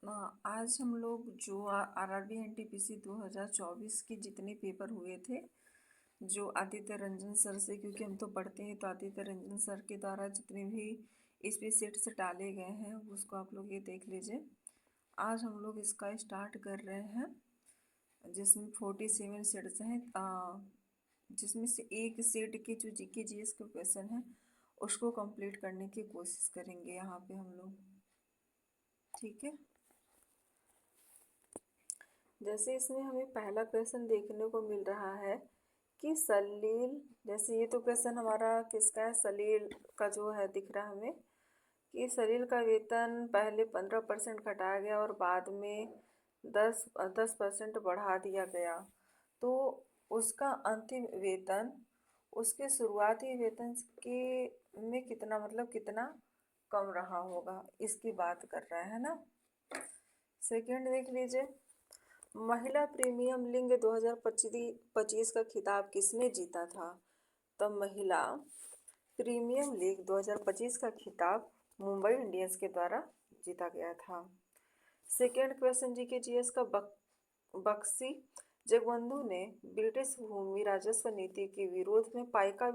आज हम लोग जो आरआरबी एनटीपीसी 2024 के जितने पेपर हुए थे, जो आदित्य रंजन सर से, क्योंकि हम तो पढ़ते हैं तो आदित्य रंजन सर के द्वारा जितने भी इस पे सेट्स डाले गए हैं उसको आप लोग ये देख लीजिए। आज हम लोग इसका स्टार्ट कर रहे हैं, जिसमें 47 सेट्स हैं, जिसमें से एक सेट के जो जीके जीएस के क्वेश्चन हैं उसको कंप्लीट करने की कोशिश करेंगे यहाँ पे हम लोग। ठीक है, जैसे इसमें हमें पहला क्वेश्चन देखने को मिल रहा है कि सलील, जैसे ये तो क्वेश्चन हमारा किसका है, सलील का जो है दिख रहा है हमें कि सलील का वेतन पहले 15% घटाया गया और बाद में 10% बढ़ा दिया गया, तो उसका अंतिम वेतन उसके शुरुआती वेतन के में कितना, मतलब कितना कम रहा होगा, इसकी बात कर रहा है ना। सेकंड देख लीजिए, महिला प्रीमियम लीग 2025 का खिताब किसने जीता था? तो महिला प्रीमियम लीग 2025 का खिताब मुंबई इंडियंस के द्वारा जीता गया था। सेकेंड क्वेश्चन जी के जीएस का बक्सी जगबंधु ने ब्रिटिश भूमि राजस्व नीति के विरोध में पाइका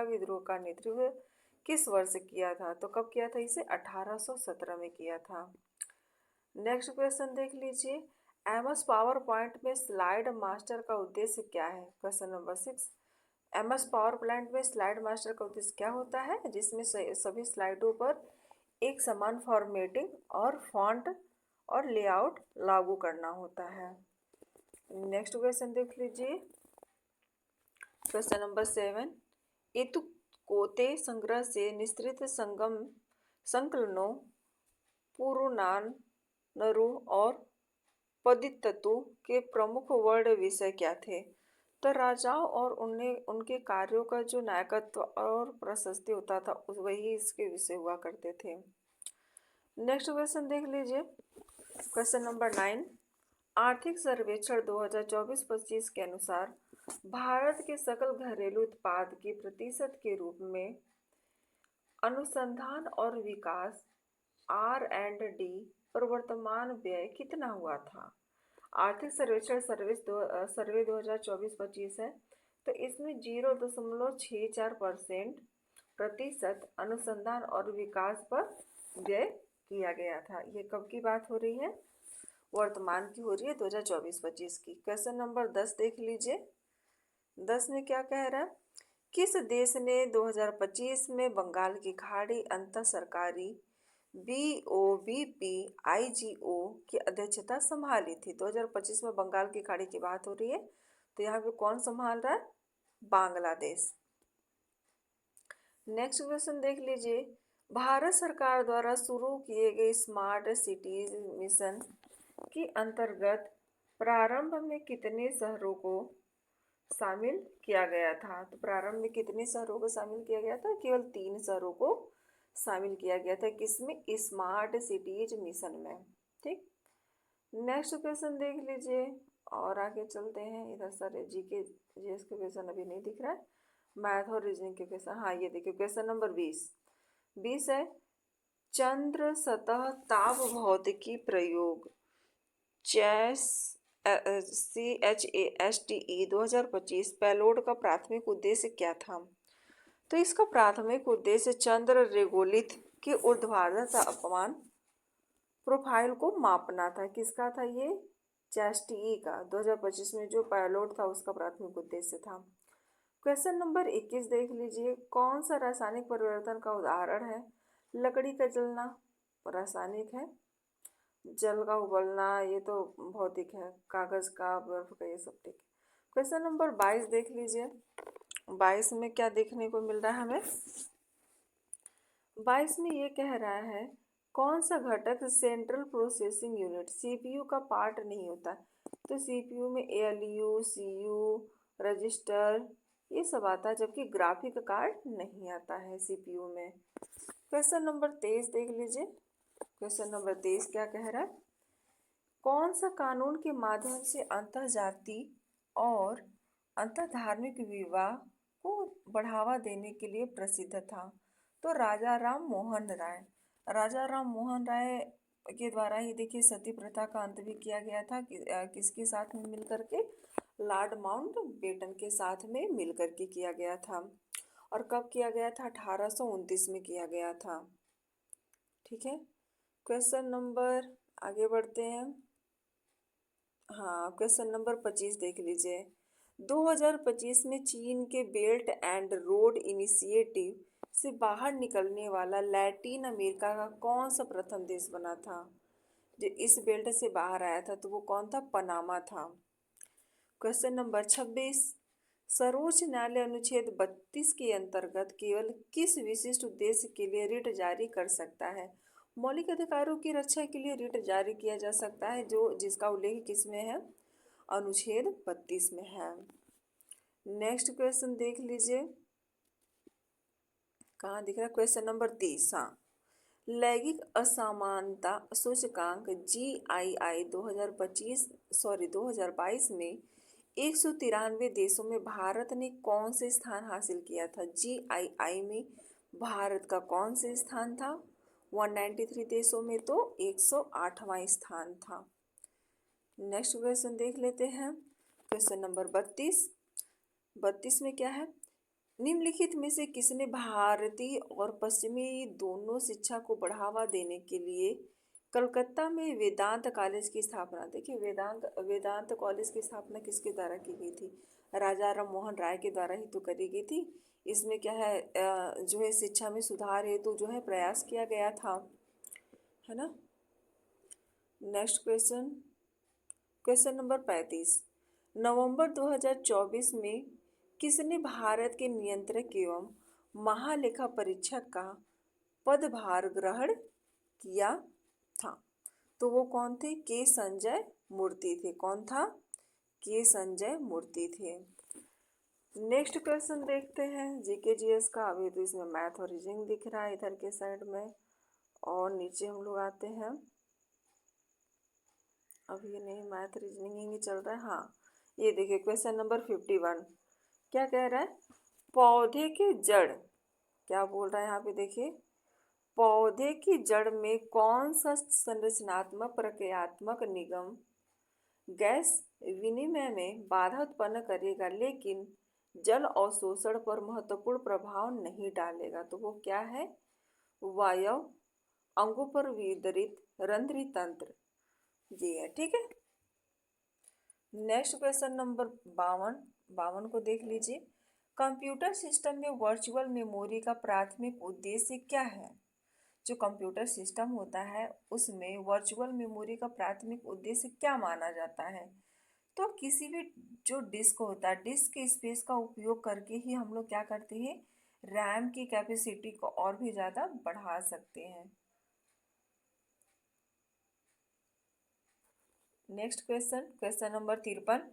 विद्रोह का नेतृत्व किस वर्ष किया था? तो कब किया था इसे? 1817 में किया था। नेक्स्ट क्वेश्चन देख लीजिए, एमएस पावर पॉइंट में स्लाइड मास्टर का उद्देश्य क्या है? Question number 6, MS power point में स्लाइड मास्टर का उद्देश्य क्या होता है? जिसमें सभी स्लाइडों पर एक समान फॉर्मेटिंग और फॉन्ट और लेआउट लागू करना होता है। नेक्स्ट क्वेश्चन देख लीजिए, क्वेश्चन नंबर 7, एतुकोते संग्रह से निश्चित संकलनों पुरुनानरु और पदित्तु के प्रमुख वर्ड विषय क्या थे? तो राजाओं और उनके कार्यों का जो नायकत्व और प्रशस्ति होता था वही इसके विषय हुआ करते थे। नेक्स्ट क्वेश्चन देख लीजिए, क्वेश्चन नंबर 9, आर्थिक सर्वेक्षण 2024-25 के अनुसार भारत के सकल घरेलू उत्पाद के प्रतिशत के रूप में अनुसंधान और विकास R&D पर वर्तमान व्यय कितना हुआ था? आर्थिक सर्वेक्षण सर्वे 2024-25 है, तो इसमें 0.64% प्रतिशत अनुसंधान और विकास पर व्यय किया गया था। ये कब की बात हो रही है? वर्तमान की हो रही है, 2024-25 की। क्वेश्चन नंबर 10 देख लीजिए, 10 में क्या कह रहा है, किस देश ने 2025 में बंगाल की खाड़ी अंतर सरकारी BOBPIGO की अध्यक्षता संभाली थी? 2025 में बंगाल की खाड़ी की बात हो रही है, तो यहाँ पे कौन संभाल रहा है? बांग्लादेश। नेक्स्ट क्वेश्चन देख लीजिए, भारत सरकार द्वारा शुरू किए गए स्मार्ट सिटीज मिशन के अंतर्गत प्रारंभ में कितने शहरों को शामिल किया गया था? तो प्रारंभ में कितने शहरों को शामिल किया गया था? केवल 3 शहरों को शामिल किया गया था। किसमें? स्मार्ट सिटीज मिशन में। ठीक, नेक्स्ट क्वेश्चन देख लीजिए और आगे चलते हैं। इधर सारे जीके जीएस के क्वेश्चन अभी नहीं दिख रहा है, मैथ और रीजनिंग के क्वेश्चन। हाँ, ये देखिए क्वेश्चन नंबर 20 है, चंद्र सतह ताप भौतिकी प्रयोग CHASTE 2025 पेलोड का प्राथमिक उद्देश्य क्या था? तो इसका प्राथमिक उद्देश्य चंद्र रेगोलिथ के ऊर्ध्वाधर तापमान प्रोफाइल को मापना था। किसका था ये? CHASTE का 2025 में जो पेलोड था उसका प्राथमिक उद्देश्य था। क्वेश्चन नंबर 21 देख लीजिए, कौन सा रासायनिक परिवर्तन का उदाहरण है? लकड़ी का जलना रासायनिक है, जल का उबलना ये तो भौतिक है, कागज का, बर्फ का, ये सब ठीक है। क्वेश्चन नंबर 22 देख लीजिए, 22 में क्या देखने को मिल रहा है हमें? 22 में ये कह रहा है, कौन सा घटक सेंट्रल प्रोसेसिंग यूनिट CPU का पार्ट नहीं होता? तो CPU में ALU, CU, रजिस्टर ये सब आता है, जबकि ग्राफिक कार्ड नहीं आता है CPU में। क्वेश्चन नंबर 23 देख लीजिए, क्वेश्चन नंबर 23 क्या कह रहा है, कौन सा कानून के माध्यम से अंतरजाति और अंतरधार्मिक विवाह को बढ़ावा देने के लिए प्रसिद्ध था? तो राजा राम मोहन राय के द्वारा ही देखिए सती प्रथा का अंत भी किया गया था किसके साथ में मिलकर के, लॉर्ड माउंटबेटन के साथ में मिलकर के किया गया था। और कब किया गया था? 1829 में किया गया था। ठीक है, क्वेश्चन नंबर, आगे बढ़ते हैं। हाँ, क्वेश्चन नंबर 25 देख लीजिए। 2025 में चीन के बेल्ट एंड रोड इनिशिएटिव से बाहर निकलने वाला लैटिन अमेरिका का कौन सा प्रथम देश बना था? जो इस बेल्ट से बाहर आया था तो वो कौन था? पनामा था। क्वेश्चन नंबर 26, सर्वोच्च न्यायालय अनुच्छेद 32 के अंतर्गत केवल किस विशिष्ट उद्देश्य के लिए रिट जारी कर सकता है? मौलिक अधिकारों की रक्षा के लिए रिट जारी किया जा सकता है, जो जिसका उल्लेख किसमें है? अनुच्छेद 32 में है। नेक्स्ट क्वेश्चन देख लीजिए, कहाँ दिख रहा है? Question number 30। हाँ, लैंगिक असमानता सूचकांक GII 2022 में 193 देशों में भारत ने कौन से स्थान हासिल किया था? GII में भारत का कौन से स्थान था? 193 देशों में तो 108वां स्थान था। नेक्स्ट क्वेश्चन देख लेते हैं, क्वेश्चन नंबर 32 में क्या है? निम्नलिखित में से किसने भारतीय और पश्चिमी दोनों शिक्षा को बढ़ावा देने के लिए कलकत्ता में वेदांत कॉलेज की स्थापना? देखिए, वेदांत कॉलेज की स्थापना किसके द्वारा की गई थी? राजा राम मोहन राय के द्वारा ही तो करी गई थी। इसमें क्या है, जो है शिक्षा में सुधार हेतु जो है प्रयास किया गया था, है ना। नेक्स्ट क्वेश्चन, क्वेश्चन नंबर 35, नवंबर 2024 में किसने भारत के नियंत्रक एवं महालेखा परीक्षक का पदभार ग्रहण किया था? तो वो कौन थे? के संजय मूर्ति थे। कौन था? के संजय मूर्ति थे। नेक्स्ट क्वेश्चन देखते हैं जीके जीएस का। अभी तो इसमें मैथ और रीजनिंग दिख रहा है इधर के साइड में, और नीचे हम लोग आते हैं। अभी नहीं, मैथ रीजनिंग ही चल रहा है। हाँ, ये देखिए क्वेश्चन नंबर 51 क्या कह रहा है? पौधे की जड़, क्या बोल रहा है यहाँ पे? देखिए, पौधे की जड़ में कौन सा संरचनात्मक प्रक्रियात्मक निगम गैस विनिमय में बाधा उत्पन्न करेगा लेकिन जल अवशोषण पर महत्वपूर्ण प्रभाव नहीं डालेगा? तो वो क्या है? वायु अंगों पर वितरित रंध्री तंत्र, ये है। ठीक है, नेक्स्ट क्वेश्चन नंबर 52 को देख लीजिए। कंप्यूटर सिस्टम में वर्चुअल मेमोरी का प्राथमिक उद्देश्य क्या है? जो कंप्यूटर सिस्टम होता है उसमें वर्चुअल मेमोरी का प्राथमिक उद्देश्य क्या माना जाता है? तो किसी भी जो डिस्क होता है, डिस्क के स्पेस का उपयोग करके ही हम लोग क्या करते हैं? रैम की कैपेसिटी को और भी ज़्यादा बढ़ा सकते हैं। नेक्स्ट क्वेश्चन, क्वेश्चन नंबर 53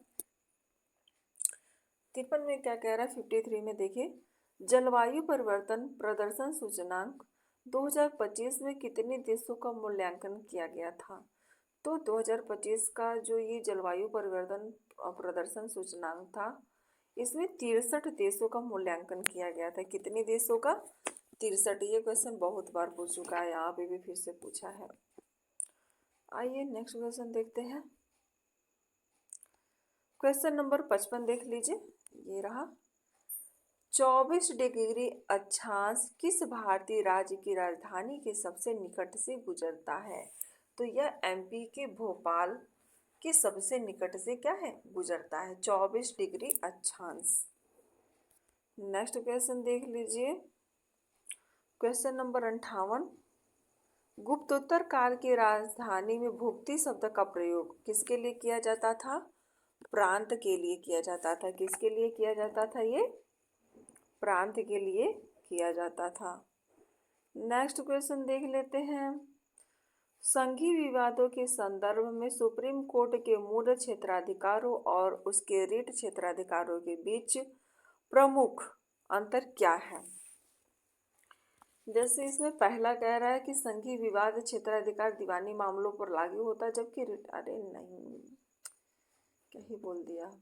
में क्या कह रहा है? 53 में देखिए, जलवायु परिवर्तन प्रदर्शन सूचकांक 2025 में कितने देशों का मूल्यांकन किया गया था? तो 2025 का जो ये जलवायु परिवर्तन प्रदर्शन सूचकांक था, इसमें 63 देशों का मूल्यांकन किया गया था। कितने देशों का? 63। ये क्वेश्चन बहुत बार पूछ चुका है, यहाँ पे भी फिर से पूछा है। आइए नेक्स्ट क्वेश्चन देखते हैं। क्वेश्चन नंबर 55 देख लीजिए, ये रहा। 24 डिग्री अक्षांश किस भारतीय राज्य की राजधानी के सबसे निकट से गुजरता है? तो यह एमपी के भोपाल के सबसे निकट से क्या है? गुजरता है 24 डिग्री अक्षांश। नेक्स्ट क्वेश्चन देख लीजिए, क्वेश्चन नंबर 58, गुप्तोत्तर काल की राजधानी में भुक्ति शब्द का प्रयोग किसके लिए किया जाता था? प्रांत के लिए किया जाता था। किसके लिए किया जाता था? ये प्रांत के लिए किया जाता था। नेक्स्ट क्वेश्चन देख लेते हैं। संघीय विवादों के संदर्भ में सुप्रीम कोर्ट के मूल क्षेत्राधिकारों और उसके रिट क्षेत्राधिकारों के बीच प्रमुख अंतर क्या है? जैसे इसमें पहला कह रहा है कि संघीय विवाद क्षेत्राधिकार दीवानी मामलों पर लागू होता है, जबकि अरे नहीं, क्या ही बोल दिया।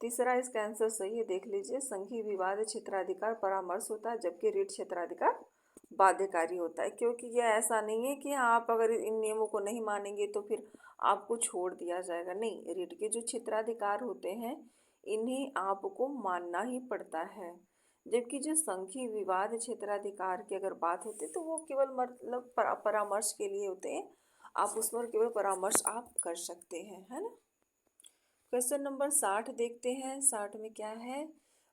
तीसरा इसका आंसर सही है, देख लीजिए, संघीय विवाद क्षेत्राधिकार परामर्श होता है जबकि रिट क्षेत्राधिकार बाध्यकारी होता है, क्योंकि यह ऐसा नहीं है कि आप अगर इन नियमों को नहीं मानेंगे तो फिर आपको छोड़ दिया जाएगा। नहीं, रीट के जो क्षेत्राधिकार होते हैं इन्हें आपको मानना ही पड़ता है। जबकि जो संघीय विवाद क्षेत्राधिकार की अगर बात होती है तो वो केवल मतलब परामर्श के लिए होते हैं, आप उस पर केवल परामर्श आप कर सकते हैं, है ना। क्वेश्चन नंबर 60 देखते हैं। 60 में क्या है,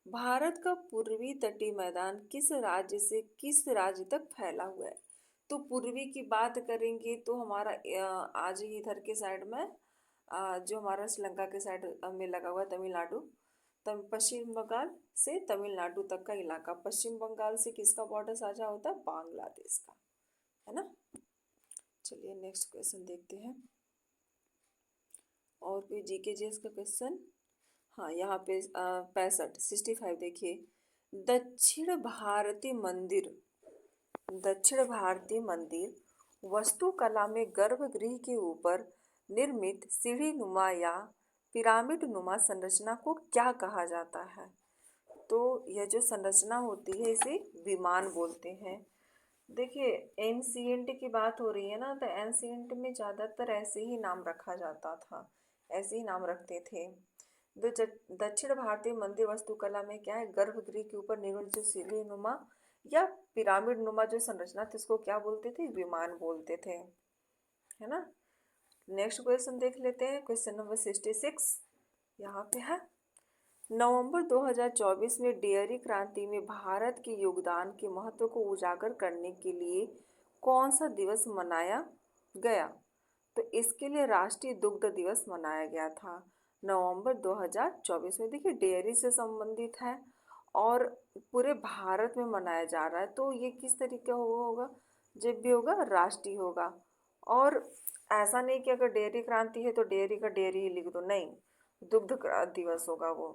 भारत का पूर्वी तटीय मैदान किस राज्य से किस राज्य तक फैला हुआ है। तो पूर्वी की बात करेंगे तो हमारा आज ही इधर के साइड में जो हमारा श्रीलंका के साइड में लगा हुआ है तमिलनाडु, पश्चिम बंगाल से तमिलनाडु तक का इलाका। पश्चिम बंगाल से किसका बॉर्डर साझा होता है, बांग्लादेश का, है ना। चलिए नेक्स्ट क्वेश्चन देखते हैं। और कोई जीके जीएस का क्वेश्चन, हाँ यहाँ पे 65 देखिए, दक्षिण भारतीय मंदिर दक्षिण भारतीय मंदिर वास्तुकला में गर्भगृह के ऊपर निर्मित सीढ़ी नुमा या पिरामिड नुमा संरचना को क्या कहा जाता है। तो यह जो संरचना होती है इसे विमान बोलते हैं। देखिए एंशिएंट की बात हो रही है ना, तो एंशिएंट में ज़्यादातर ऐसे ही नाम रखा जाता था, ऐसे ही नाम रखते थे। दक्षिण भारतीय मंदिर वास्तुकला में क्या है, गर्भगृह के ऊपर निर्मित जो सीढ़ी नुमा या पिरामिड नुमा जो संरचना थी उसको क्या बोलते थे, विमान बोलते थे, है ना। नेक्स्ट क्वेश्चन देख लेते हैं। क्वेश्चन नंबर 66 यहाँ पे है, नवंबर 2024 में डेयरी क्रांति में भारत के योगदान के महत्व को उजागर करने के लिए कौन सा दिवस मनाया गया। तो इसके लिए राष्ट्रीय दुग्ध दिवस मनाया गया था नवंबर 2024 में। देखिए डेयरी से संबंधित है और पूरे भारत में मनाया जा रहा है, तो ये किस तरीके का होगा, जब भी होगा राष्ट्रीय होगा। और ऐसा नहीं कि अगर डेयरी क्रांति है तो डेयरी का डेयरी ही लिख दो, नहीं, दुग्ध दिवस होगा वो।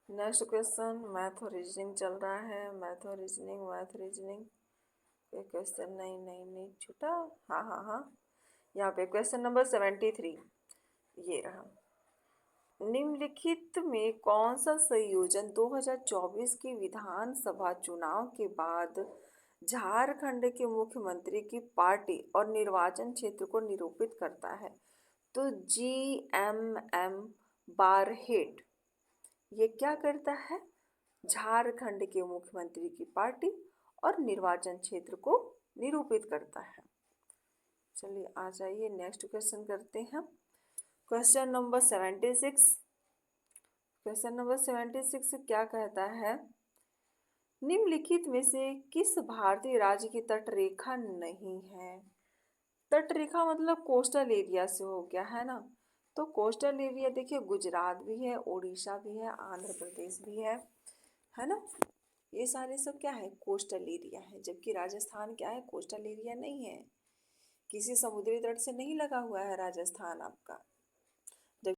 नेक्स्ट क्वेश्चन, मैथ और रीजनिंग चल रहा है, मैथ और रीजनिंग, मैथ रीजनिंग। कोई क्वेश्चन नहीं छूटा, हाँ, यहाँ पे क्वेश्चन नंबर 73 ये रहा, निम्नलिखित में कौन सा संयोजन 2024 के विधानसभा चुनाव के बाद झारखंड के मुख्यमंत्री की पार्टी और निर्वाचन क्षेत्र को निरूपित करता है। तो GMM बारहेट ये क्या करता है, झारखंड के मुख्यमंत्री की पार्टी और निर्वाचन क्षेत्र को निरूपित करता है। चलिए आ जाइए नेक्स्ट क्वेश्चन करते हैं। क्वेश्चन नंबर 76, क्वेश्चन नंबर 76 क्या कहता है, निम्नलिखित में से किस भारतीय राज्य की तट रेखा नहीं है। तट रेखा मतलब कोस्टल एरिया से हो गया, है ना। तो कोस्टल एरिया देखिए गुजरात भी है, उड़ीसा भी है, आंध्र प्रदेश भी है ना। ये सारे सब क्या है, कोस्टल एरिया है। जबकि राजस्थान क्या है, कोस्टल एरिया नहीं है, किसी समुद्री तट से नहीं लगा हुआ है राजस्थान आपका,